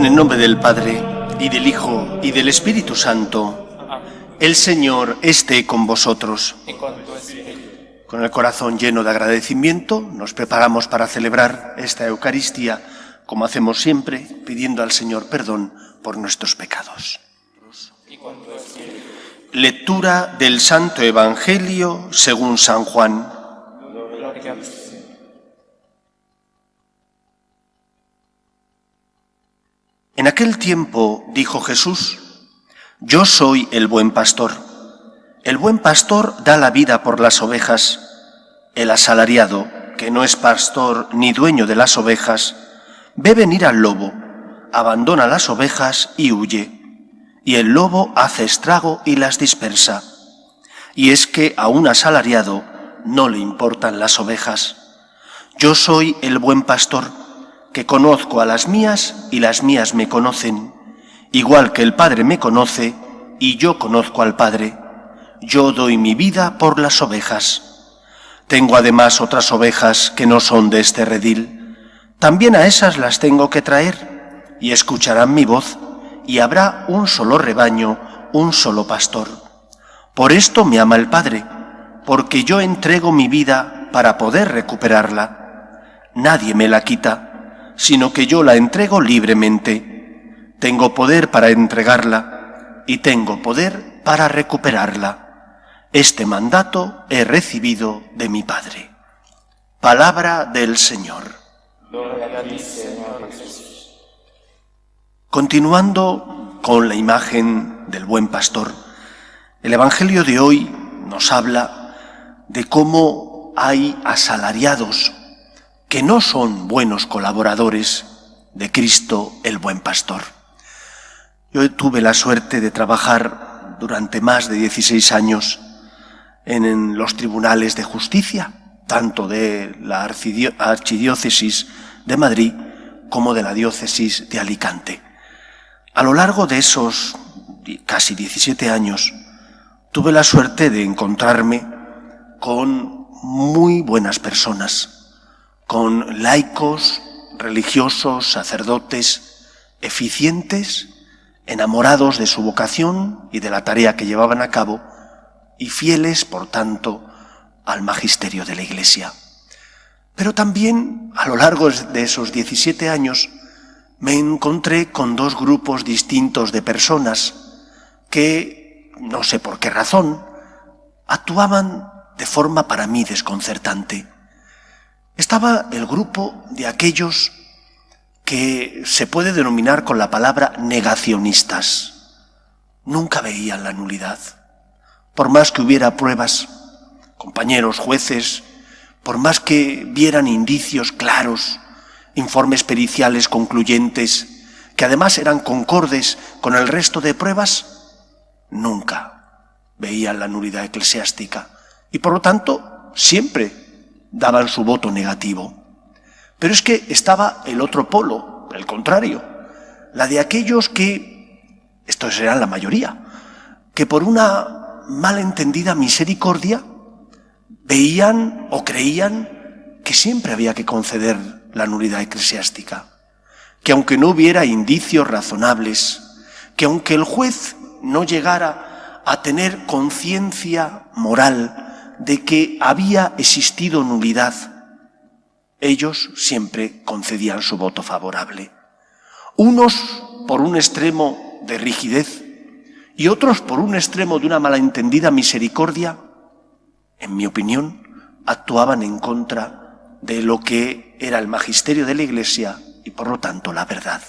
En el nombre del Padre, y del Hijo, y del Espíritu Santo. El Señor esté con vosotros. Con el corazón lleno de agradecimiento, nos preparamos para celebrar esta Eucaristía, como hacemos siempre, pidiendo al Señor perdón por nuestros pecados. Lectura del Santo Evangelio según San Juan. En aquel tiempo dijo Jesús: Yo soy el buen pastor. El buen pastor da la vida por las ovejas. El asalariado, que no es pastor ni dueño de las ovejas, ve venir al lobo, abandona las ovejas y huye. Y el lobo hace estrago y las dispersa. Y es que a un asalariado no le importan las ovejas. Yo soy el buen pastor, que conozco a las mías y las mías me conocen, igual que el Padre me conoce y yo conozco al Padre. Yo doy mi vida por las ovejas. Tengo además otras ovejas que no son de este redil. También a esas las tengo que traer, y escucharán mi voz, y habrá un solo rebaño, un solo pastor. Por esto me ama el Padre, porque yo entrego mi vida para poder recuperarla. Nadie me la quita, sino que yo la entrego libremente. Tengo poder para entregarla y tengo poder para recuperarla. Este mandato he recibido de mi Padre. Palabra del Señor. Gloria a ti, Señor Jesús. Continuando con la imagen del buen pastor, el Evangelio de hoy nos habla de cómo hay asalariados que no son buenos colaboradores de Cristo, el buen pastor. Yo tuve la suerte de trabajar durante más de 16 años en los tribunales de justicia, tanto de la Archidiócesis de Madrid como de la Diócesis de Alicante. A lo largo de esos casi 17 años, tuve la suerte de encontrarme con muy buenas personas, con laicos, religiosos, sacerdotes, eficientes, enamorados de su vocación y de la tarea que llevaban a cabo, y fieles, por tanto, al magisterio de la Iglesia. Pero también, a lo largo de esos 17 años, me encontré con dos grupos distintos de personas que, no sé por qué razón, actuaban de forma para mí desconcertante. Estaba el grupo de aquellos que se puede denominar con la palabra negacionistas. Nunca veían la nulidad. Por más que hubiera pruebas, compañeros jueces, por más que vieran indicios claros, informes periciales concluyentes, que además eran concordes con el resto de pruebas, nunca veían la nulidad eclesiástica y por lo tanto siempre daban su voto negativo. Pero es que estaba el otro polo, el contrario, la de aquellos que, estos eran la mayoría, que por una malentendida misericordia veían o creían que siempre había que conceder la nulidad eclesiástica, que aunque no hubiera indicios razonables, que aunque el juez no llegara a tener conciencia moral de que había existido nulidad, ellos siempre concedían su voto favorable. Unos por un extremo de rigidez y otros por un extremo de una malentendida misericordia, en mi opinión, actuaban en contra de lo que era el magisterio de la Iglesia y por lo tanto la verdad.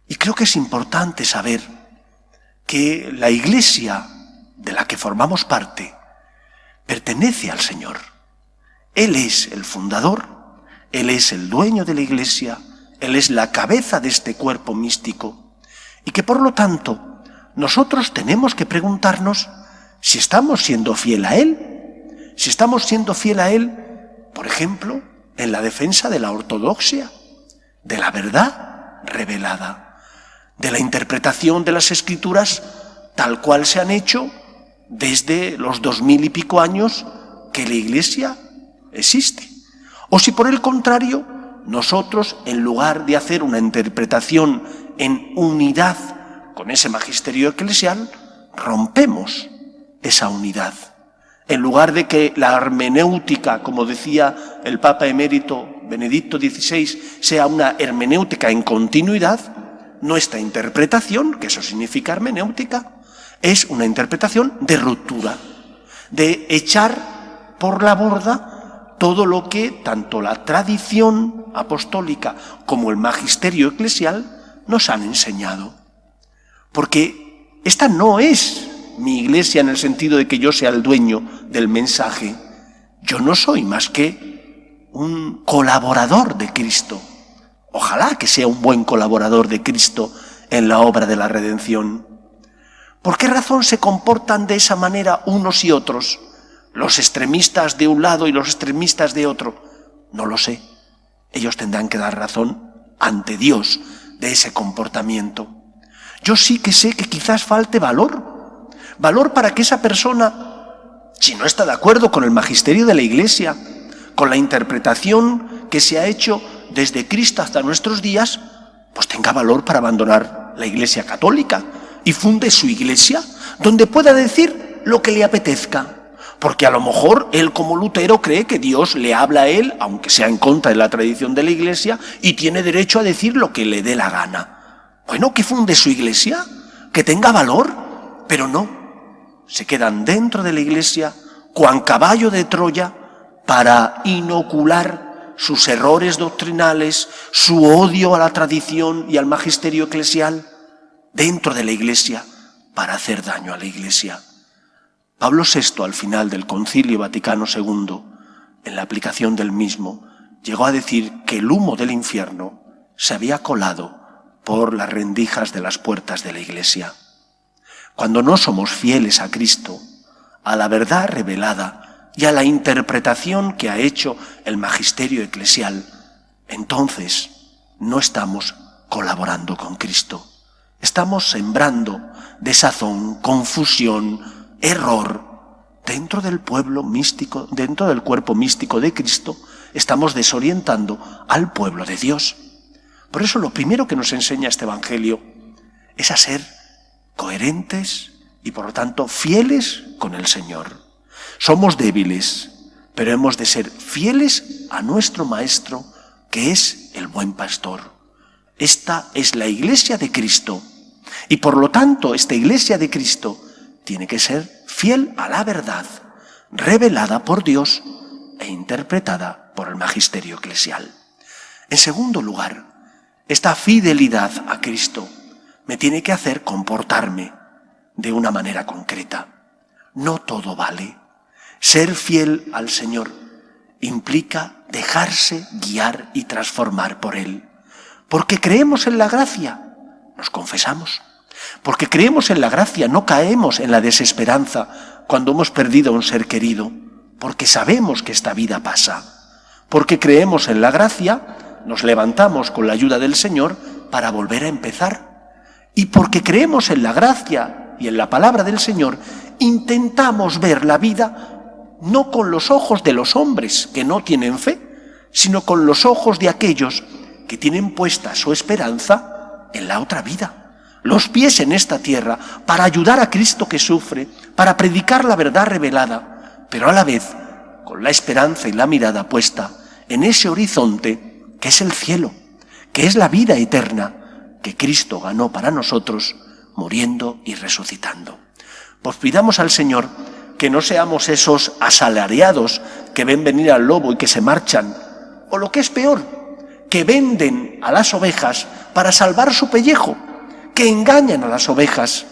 Y creo que es importante saber que la Iglesia de la que formamos parte pertenece al Señor. Él es el fundador, Él es el dueño de la Iglesia, Él es la cabeza de este cuerpo místico y que por lo tanto nosotros tenemos que preguntarnos si estamos siendo fiel a Él, si estamos siendo fiel a Él, por ejemplo, en la defensa de la ortodoxia, de la verdad revelada, de la interpretación de las Escrituras tal cual se han hecho desde los 2000 y pico años que la Iglesia existe. O si por el contrario, nosotros, en lugar de hacer una interpretación en unidad con ese magisterio eclesial, rompemos esa unidad. En lugar de que la hermenéutica, como decía el Papa emérito Benedicto XVI, sea una hermenéutica en continuidad, nuestra interpretación, que eso significa hermenéutica, es una interpretación de ruptura, de echar por la borda todo lo que tanto la tradición apostólica como el magisterio eclesial nos han enseñado. Porque esta no es mi iglesia en el sentido de que yo sea el dueño del mensaje. Yo no soy más que un colaborador de Cristo. Ojalá que sea un buen colaborador de Cristo en la obra de la redención. ¿Por qué razón se comportan de esa manera unos y otros? Los extremistas de un lado y los extremistas de otro. No lo sé. Ellos tendrán que dar razón ante Dios de ese comportamiento. Yo sí que sé que quizás falte valor. Valor para que esa persona, si no está de acuerdo con el magisterio de la Iglesia, con la interpretación que se ha hecho desde Cristo hasta nuestros días, pues tenga valor para abandonar la Iglesia católica y funde su iglesia donde pueda decir lo que le apetezca. Porque a lo mejor él como Lutero cree que Dios le habla a él, aunque sea en contra de la tradición de la Iglesia, y tiene derecho a decir lo que le dé la gana. Bueno, que funde su iglesia, que tenga valor, pero no. Se quedan dentro de la Iglesia, cuan caballo de Troya, para inocular sus errores doctrinales, su odio a la tradición y al magisterio eclesial, dentro de la Iglesia, para hacer daño a la Iglesia. Pablo VI, al final del Concilio Vaticano II, en la aplicación del mismo, llegó a decir que el humo del infierno se había colado por las rendijas de las puertas de la Iglesia. Cuando no somos fieles a Cristo, a la verdad revelada y a la interpretación que ha hecho el magisterio eclesial, entonces no estamos colaborando con Cristo. Estamos sembrando desazón, confusión, error dentro del pueblo místico, dentro del cuerpo místico de Cristo. Estamos desorientando al pueblo de Dios. Por eso lo primero que nos enseña este Evangelio es a ser coherentes y por lo tanto fieles con el Señor. Somos débiles, pero hemos de ser fieles a nuestro Maestro, que es el buen pastor. Esta es la Iglesia de Cristo y por lo tanto esta Iglesia de Cristo tiene que ser fiel a la verdad, revelada por Dios e interpretada por el magisterio eclesial. En segundo lugar, esta fidelidad a Cristo me tiene que hacer comportarme de una manera concreta. No todo vale. Ser fiel al Señor implica dejarse guiar y transformar por Él. Porque creemos en la gracia, nos confesamos. Porque creemos en la gracia, no caemos en la desesperanza cuando hemos perdido a un ser querido. Porque sabemos que esta vida pasa. Porque creemos en la gracia, nos levantamos con la ayuda del Señor para volver a empezar. Y porque creemos en la gracia y en la palabra del Señor, intentamos ver la vida no con los ojos de los hombres que no tienen fe, sino con los ojos de aquellos que tienen puesta su esperanza en la otra vida. Los pies en esta tierra para ayudar a Cristo que sufre, para predicar la verdad revelada, pero a la vez con la esperanza y la mirada puesta en ese horizonte que es el cielo, que es la vida eterna, que Cristo ganó para nosotros, muriendo y resucitando. Pues pidamos al Señor que no seamos esos asalariados que ven venir al lobo y que se marchan, o lo que es peor, que venden a las ovejas para salvar su pellejo, que engañan a las ovejas,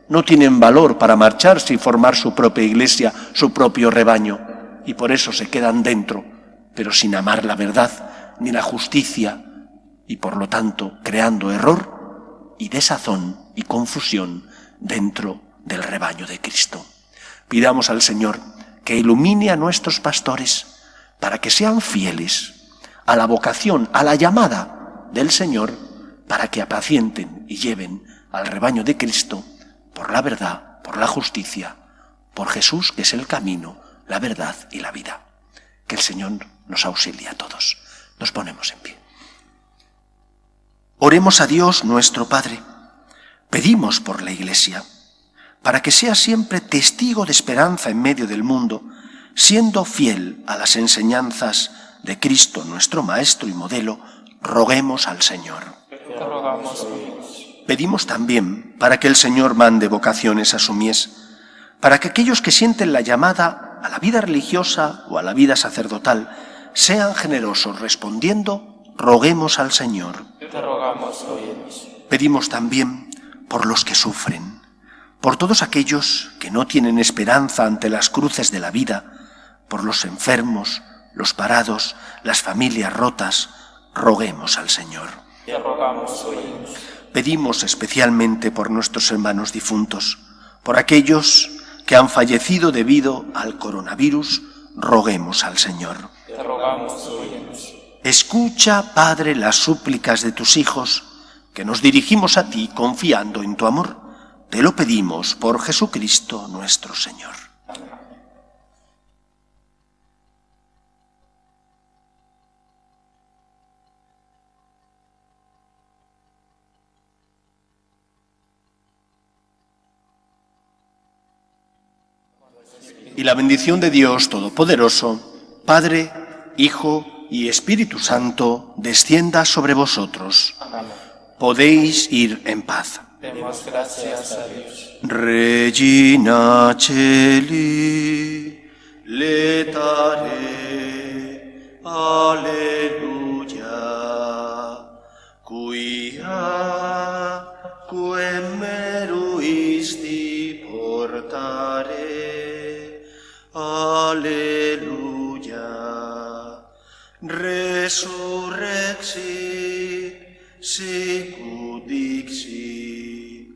no tienen valor para marcharse y formar su propia iglesia, su propio rebaño, y por eso se quedan dentro, pero sin amar la verdad ni la justicia, y por lo tanto creando error y desazón y confusión dentro del rebaño de Cristo. Pidamos al Señor que ilumine a nuestros pastores para que sean fieles a la vocación, a la llamada del Señor, para que apacienten y lleven al rebaño de Cristo por la verdad, por la justicia, por Jesús, que es el camino, la verdad y la vida. Que el Señor nos auxilie a todos. Nos ponemos en pie. Oremos a Dios nuestro Padre. Pedimos por la Iglesia, para que sea siempre testigo de esperanza en medio del mundo, siendo fiel a las enseñanzas de Cristo, nuestro Maestro y modelo. Roguemos al Señor. Te rogamos, oídos. Pedimos también para que el Señor mande vocaciones a su mies, para que aquellos que sienten la llamada a la vida religiosa o a la vida sacerdotal sean generosos respondiendo. Roguemos al Señor. Te rogamos, oídos. Pedimos también por los que sufren, por todos aquellos que no tienen esperanza ante las cruces de la vida, por los enfermos, los parados, las familias rotas. Roguemos al Señor. Te rogamos, oídos. Pedimos especialmente por nuestros hermanos difuntos, por aquellos que han fallecido debido al coronavirus. Roguemos al Señor. Te rogamos, oídos. Escucha, Padre, las súplicas de tus hijos, que nos dirigimos a ti confiando en tu amor. Te lo pedimos por Jesucristo nuestro Señor. Y la bendición de Dios Todopoderoso, Padre, Hijo y Espíritu Santo, descienda sobre vosotros. Amén. Podéis ir en paz. Demos gracias a Dios. Regina Celi, letare, alleluia, quia quem meruisti portare, alleluia, resurrexit, sicut dixit,